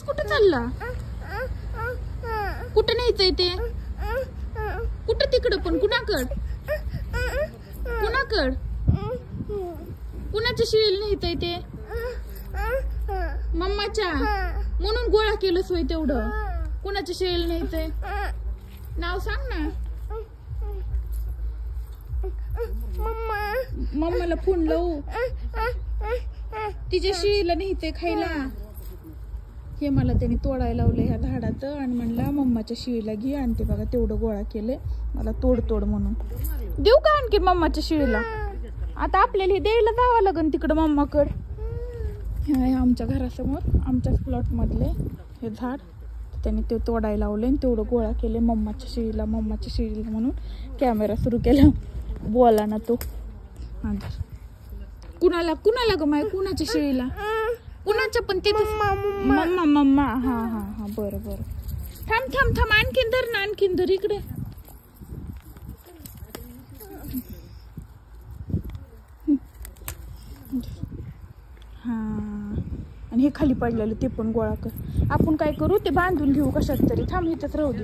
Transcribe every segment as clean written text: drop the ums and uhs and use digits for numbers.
कुठं चालला? कुठं न्यायचंय ते? कुठं तिकडं पण? कुणाकड? कुणाकड? कुणाच्या शिळीला न्यायचंय ते? मम्माच्या. म्हणून गोळा केलं सोय तेवढं. कुणाच्या शिळीला न्यायचंय? नाव सांग ना. मम्माला फोन लावू. तिच्या शिळीला न्यायचंय खायला. हे मला त्यांनी तोडायला लावलं ह्या झाडाचं आणि म्हणला मम्माच्या शिळीला घे. आणि ते बघा तेवढं गोळा केले मला तोड म्हणून. देऊ का आणखी मम्माच्या शिळीला? आता आपल्याला हे द्यायला जावं लागेल तिकडं मम्माकड. हे आहे आमच्या घरासमोर, आमच्याच प्लॉट मधले हे झाड. त्यांनी ते तोडायला लावले आणि तेवढं गोळा केले मम्माच्या शिळीला म्हणून कॅमेरा सुरू केला. बोला ना तो. कुणाला ग माय? कुणाच्या शिळीला? कुणाच्या पण ते मम्मा. हा बरं. थांब आणखीन धर ना, आणखीन धर इकडे. हा आणि हे खाली पडलेलं ते पण गोळा कर. आपण काय करू ते बांधून घेऊ कशात तरी. थांब इथंच राहू दे.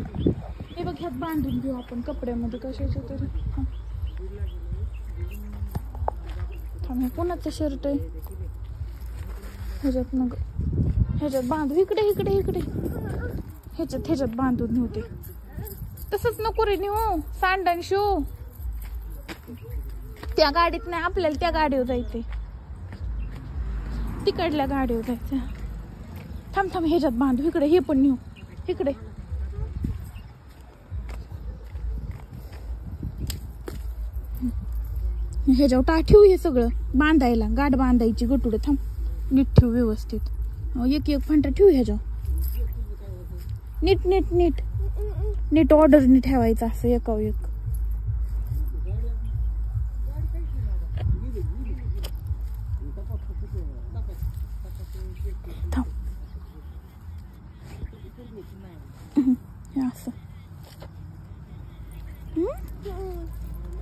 हे बघ ह्यात बांधून घेऊ आपण कपड्यामध्ये कशाच्या तरी. थांब हे कोणाचं शर्ट आहे? ह्याच्यात बांधू. इकडे ह्याच्यात बांधून नव्हते. तसंच नको रे नेऊ. सांडण शो त्या गाडीत नाही. आपल्याला त्या गाडीवर जायचंय. तिकडल्या गाडीवर जायचं. थांब ह्याच्यात बांधू. इकडे हे पण नेऊ. इकडे ह्याच्यावर ठेवू. हे सगळं बांधायला गाठ बांधायची गटुडे. थांब नीट ठेवू व्यवस्थित. एक फांटा ठेवू ह्याच्यावर. नीट ऑर्डरने ठेवायचं असं एकावर एक. थांब असं.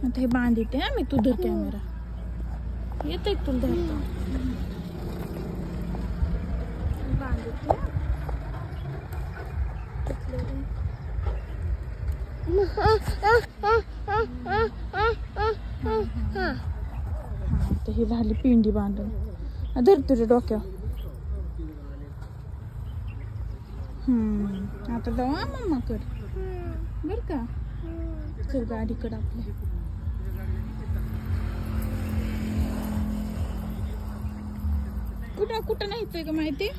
आता हे बांधिते. मी तू धर कॅमेरा. येतोय तुला धरता? ही झाली पिंडी बांधून. धर तुझ्या डोक्यावर. आता जाऊ मम्माकड बर का. चल गाडीकडे आपल्या. कुठं न्यायचंय का माहिती?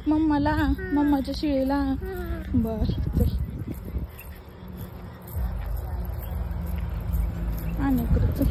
मम्माला. मम्माच्या शिळीला. बर चल. आणि इकडे चल.